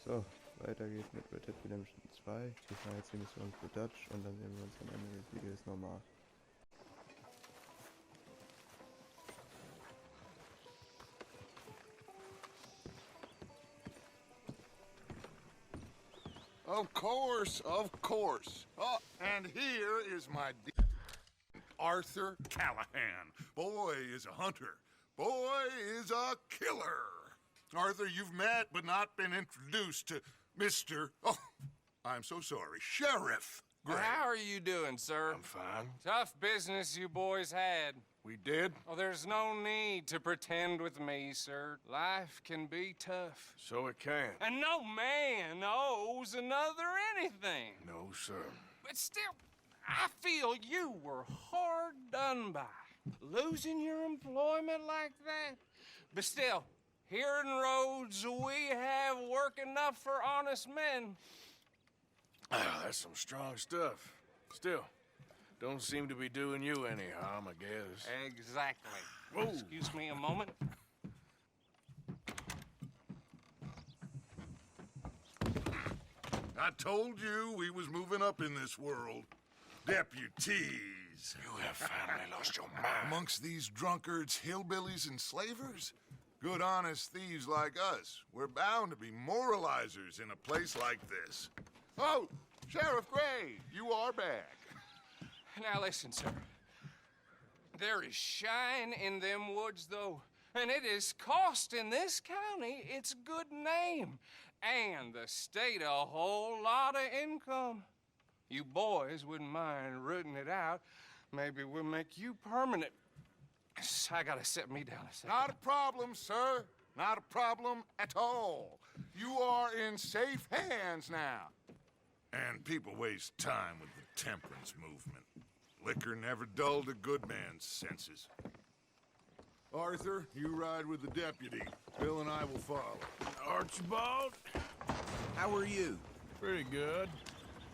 So, weiter geht's mit Redemption 2. Ich mache jetzt die Mission für Dutch und dann sehen wir uns am Ende des Videos nochmal. Of course, of course. Oh, and here is my Arthur Callahan. Boy is a hunter. Boy is a killer. Arthur, you've met but not been introduced to Mr. Oh, I'm so sorry, Sheriff Gray. How are you doing, sir? I'm fine. Tough business you boys had. We did? Oh, there's no need to pretend with me, sir. Life can be tough. So it can. And no man owes another anything. No, sir. But still, I feel you were hard done by. Losing your employment like that. But still, here in Rhodes, we have work enough for honest men. That's some strong stuff. Still, don't seem to be doing you any harm, I guess. Exactly. Whoa. Excuse me a moment. I told you we was moving up in this world. Deputies. You have finally lost your mind. Amongst these drunkards, hillbillies, and slavers? Good honest thieves like us. We're bound to be moralizers in a place like this. Oh, Sheriff Gray, you are back. Now listen, sir. There is shine in them woods, though, and it is costing this county its good name and the state a whole lot of income. You boys wouldn't mind rooting it out. Maybe we'll make you permanent. I gotta set me down a second. Not a problem, sir. Not a problem at all. You are in safe hands now. And people waste time with the temperance movement. Liquor never dulled a good man's senses. Arthur, you ride with the deputy. Bill and I will follow. Archibald? How are you? Pretty good.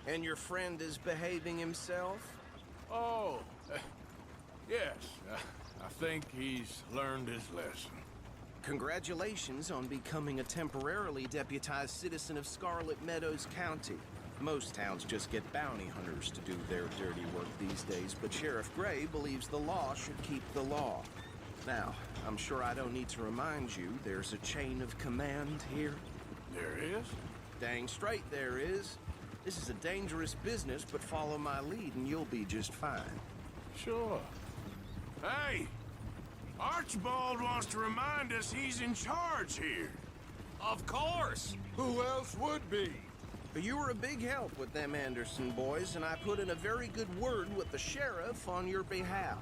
And your friend is behaving himself? Oh, yes. I think he's learned his lesson. Congratulations on becoming a temporarily deputized citizen of Scarlet Meadows County. Most towns just get bounty hunters to do their dirty work these days, but Sheriff Gray believes the law should keep the law. Now, I'm sure I don't need to remind you there's a chain of command here. There is? Dang straight there is. This is a dangerous business, but follow my lead and you'll be just fine. Sure. Hey! Archibald wants to remind us he's in charge here. Of course. Who else would be? But you were a big help with them Anderson boys, and I put in a very good word with the sheriff on your behalf.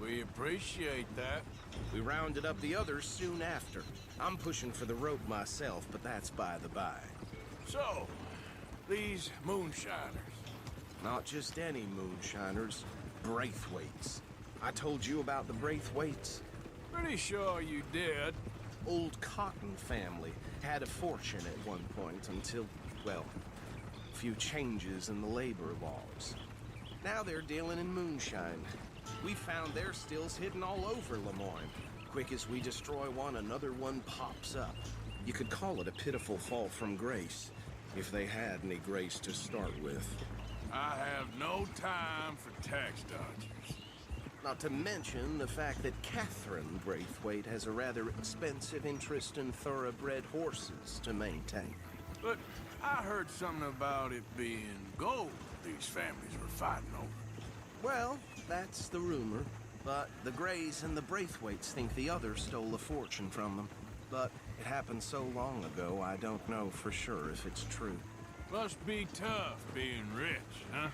We appreciate that. We rounded up the others soon after. I'm pushing for the rope myself, but that's by the by. So, these moonshiners. Not just any moonshiners, Braithwaites. I told you about the Braithwaites. Pretty sure you did. Old Cotton family had a fortune at one point until, well, a few changes in the labor laws. Now they're dealing in moonshine. We found their stills hidden all over Lemoyne. Quick as we destroy one, another one pops up. You could call it a pitiful fall from grace, if they had any grace to start with. I have no time for tax dodgers. Not to mention the fact that Catherine Braithwaite has a rather expensive interest in thoroughbred horses to maintain. But I heard something about it being gold these families were fighting over. Well, that's the rumor. But the Grays and the Braithwaites think the others stole a fortune from them. But it happened so long ago, I don't know for sure if it's true. Must be tough being rich, huh?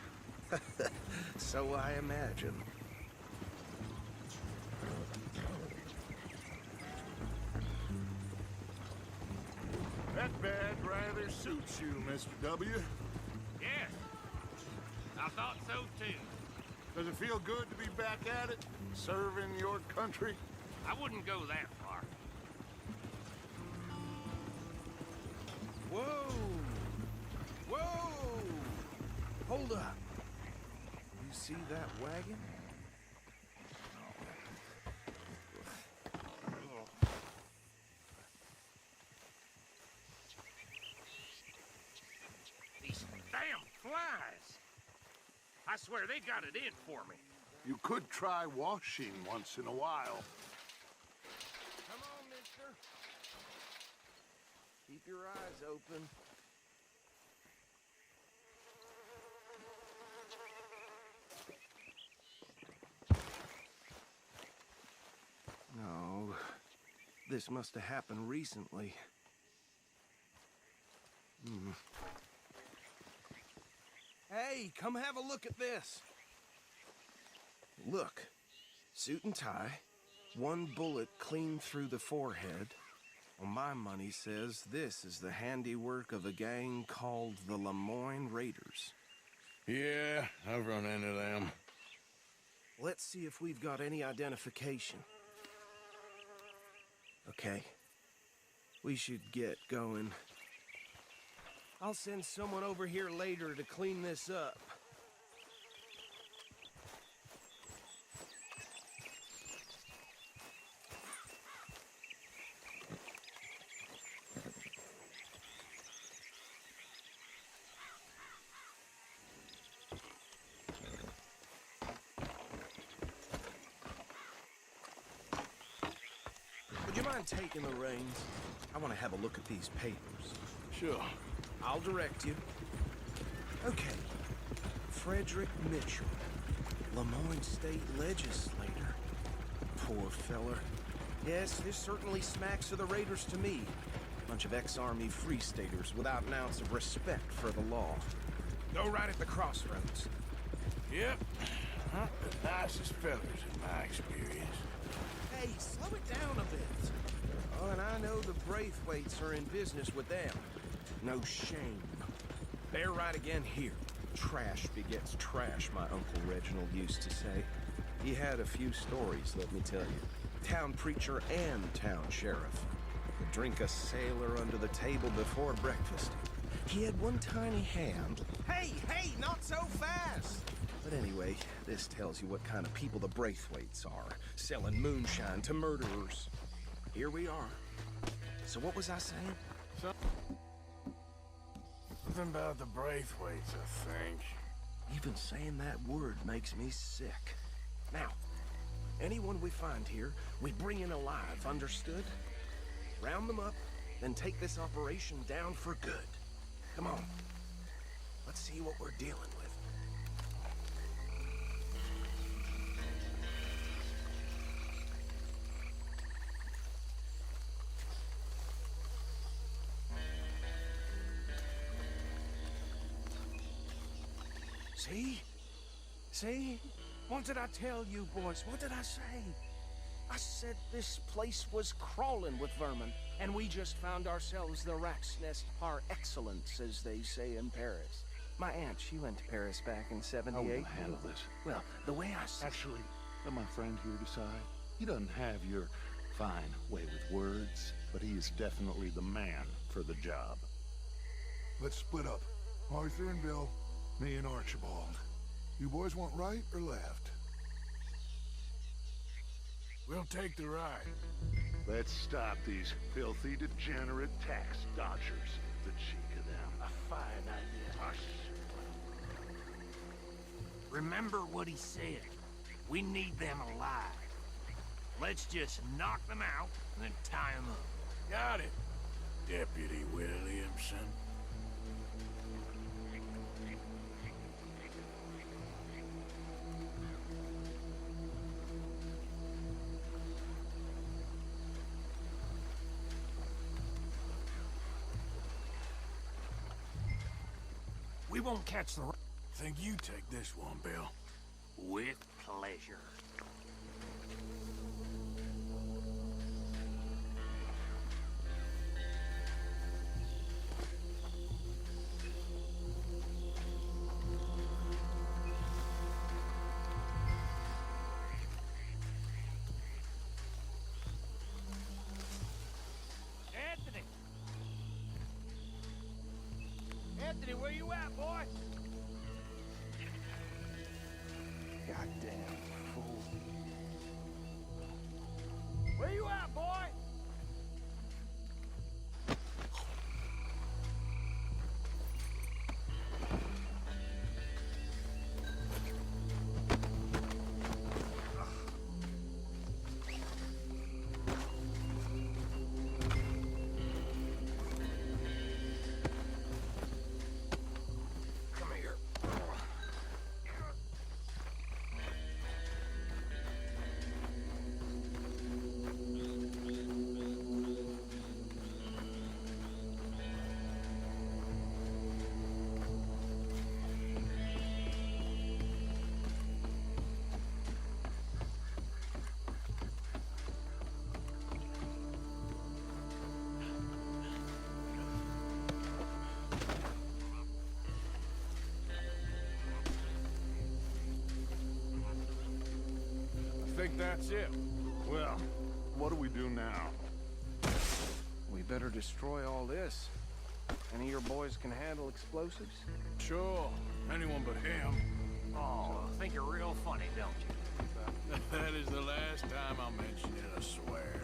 So I imagine. That bag rather suits you, Mr. W. Yes, I thought so too. Does it feel good to be back at it, serving your country? I wouldn't go that far. Whoa! Whoa! Hold up. You see that wagon? I swear they got it in for me. You could try washing once in a while. Come on, mister. Keep your eyes open. No, this must have happened recently. Hey, come have a look at this. Look, suit and tie, one bullet clean through the forehead. Well, my money says this is the handiwork of a gang called the Lemoyne Raiders. Yeah, I've run into them. Let's see if we've got any identification. Okay, we should get going. I'll send someone over here later to clean this up. Would you mind taking the reins? I want to have a look at these papers. Sure. I'll direct you. Okay. Frederick Mitchell, Lemoyne State Legislator. Poor feller. Yes, this certainly smacks of the Raiders to me. Bunch of ex-Army Free Staters without an ounce of respect for the law. Go right at the crossroads. Yep. Not the nicest fellas in my experience. Hey, slow it down a bit. Oh, and I know the Braithwaites are in business with them. No shame. They're right again here. Trash begets trash, my Uncle Reginald used to say. He had a few stories, let me tell you. Town preacher and town sheriff. Could drink a sailor under the table before breakfast. He had one tiny hand. Hey, not so fast! But anyway, this tells you what kind of people the Braithwaites are. Selling moonshine to murderers. Here we are. So what was I saying? Something about the Braithwaites, I think. Even saying that word makes me sick. Now, anyone we find here, we bring in alive, understood? Round them up, then take this operation down for good. Come on. Let's see what we're dealing with. See? See? What did I tell you, boys? What did I say? I said this place was crawling with vermin, and we just found ourselves the rat's nest par excellence, as they say in Paris. My aunt, she went to Paris back in How will '78. you handle this? Well, the way I said... Actually, let my friend here decide. He doesn't have your fine way with words, but he is definitely the man for the job. Let's split up. Arthur and Bill, me and Archibald. You boys want right or left? We'll take the ride. Let's stop these filthy, degenerate tax dodgers. The cheek of them. A fine idea. Hush. Remember what he said. We need them alive. Let's just knock them out and then tie them up. Got it, Deputy Williamson. We won't catch the... Think you take this one, Bill. With pleasure. Anthony! Anthony, where you at, boy? Goddamn fool. Where you at, boy? think that's it. Well, what do we do now? We better destroy all this. Any of your boys can handle explosives? Sure, anyone but him. Oh, think you're real funny, don't you? That is the last time I'll mention it, I swear.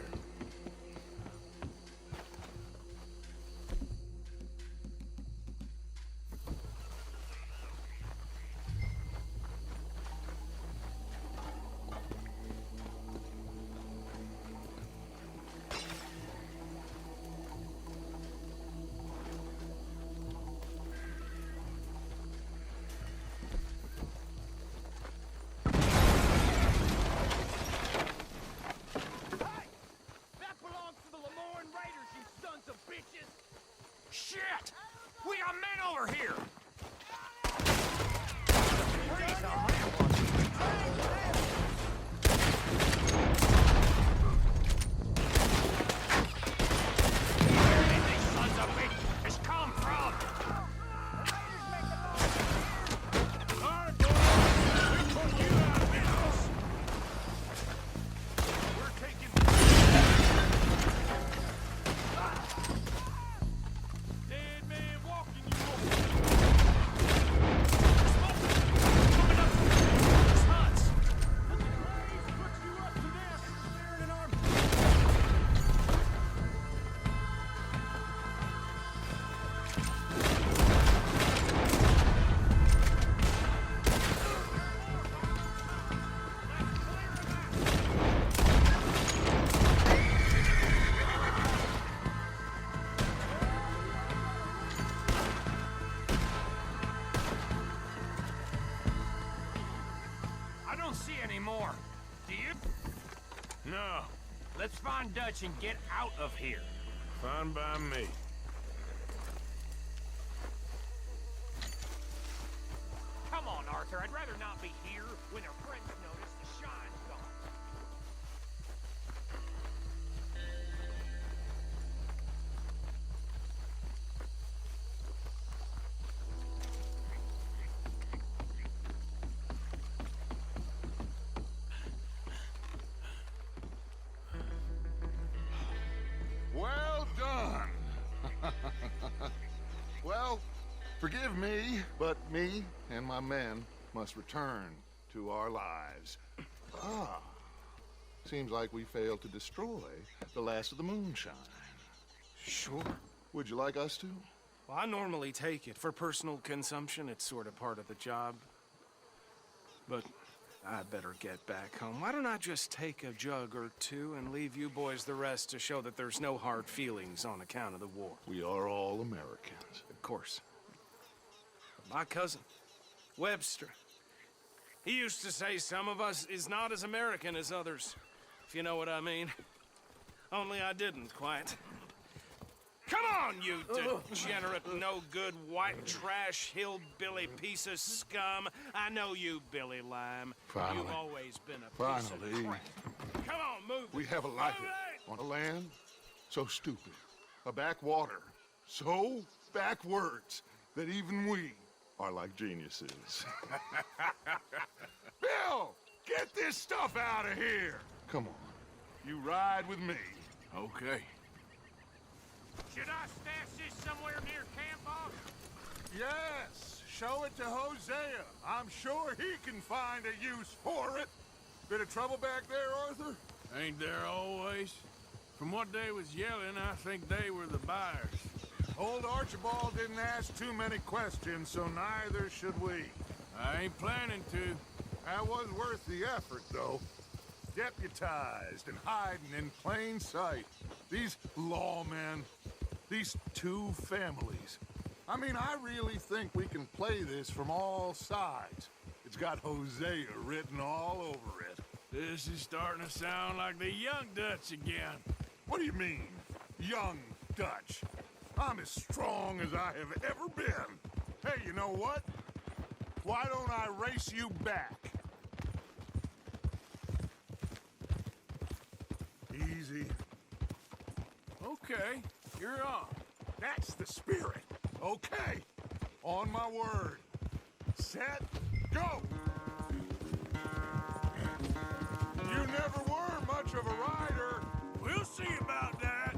Shit! We got men over here! Where these sons of bitches come from? Alright, boys, we put you out of business. We're taking... Dead man walking you over. Smoke! Coming up! It's nuts! Look at Blaze, put you up to this! Staring in our... I don't see any more. Do you? No, Let's find Dutch and get out of here. fine by me. Come on, Arthur. I'd rather not be here when our friends notice the shine's gone. Well done. Well, forgive me, but me and my men must return to our lives. Ah, seems like we failed to destroy the last of the moonshine. Sure. Would you like us to? Well, I normally take it. For personal consumption, it's sort of part of the job. But I'd better get back home. Why don't I just take a jug or two and leave you boys the rest to show that there's no hard feelings on account of the war? We are all Americans. Of course. My cousin, Webster, he used to say some of us is not as American as others, if you know what I mean. Only I didn't quite. Come on, you degenerate, no-good, white trash, hillbilly piece of scum. I know you, Billy Lime. Finally. You've always been a piece of Finally. crap. Come on, move. We have a life on a land so stupid, a backwater so backwards that even we are like geniuses. Bill, get this stuff out of here. Come on, you ride with me. Okay. Should I stash this somewhere near camp, boss? Yes, show it to Hosea. I'm sure he can find a use for it. Bit of trouble back there, Arthur? Ain't there always? From what they was yelling, I think they were the buyers. Old Archibald didn't ask too many questions, so neither should we. I ain't planning to. That was worth the effort, though. Deputized and hiding in plain sight. These lawmen, these two families. I mean, I really think we can play this from all sides. It's got Hosea written all over it. This is starting to sound like the young Dutch again. What do you mean, young Dutch? I'm as strong as I have ever been. Hey, you know what? Why don't I race you back? Easy. Okay, you're on. That's the spirit. Okay. On my word. Set, go! You much of a rider. We'll see about that.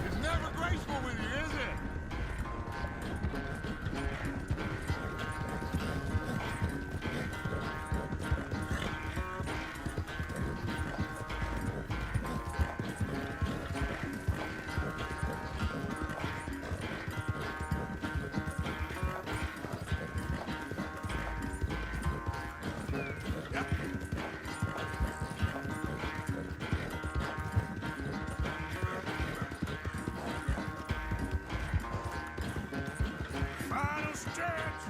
It's never graceful with you, is it? Final stretch.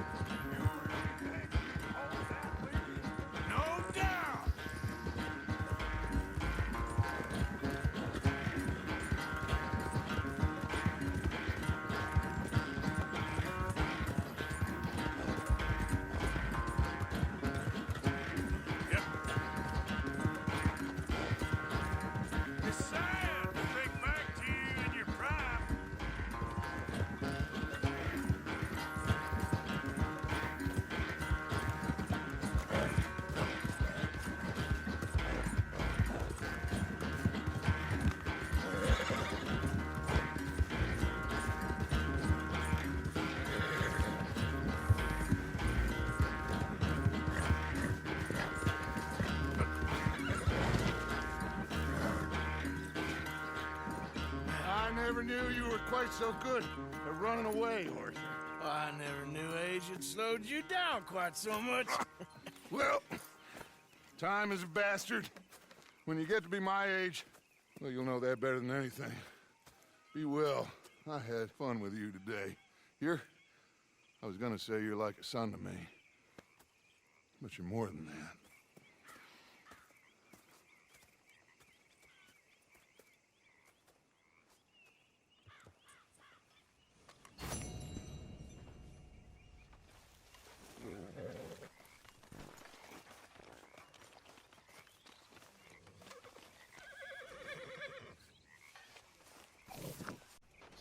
You really think you can hold that lead? No doubt. Yep. It's sad to think back to you in your prime. I never knew you were quite so good at running away, Arthur. I never knew age had slowed you down quite so much. Well, time is a bastard. When you get to be my age, well, you'll know that better than anything. Be well. I had fun with you today. I was gonna say you're like a son to me. But you're more than that.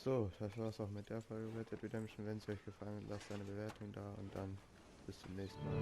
So, das war's auch mit der Folge Red Dead Redemption. Wenn es euch gefallen hat, lasst eine Bewertung da und dann bis zum nächsten Mal.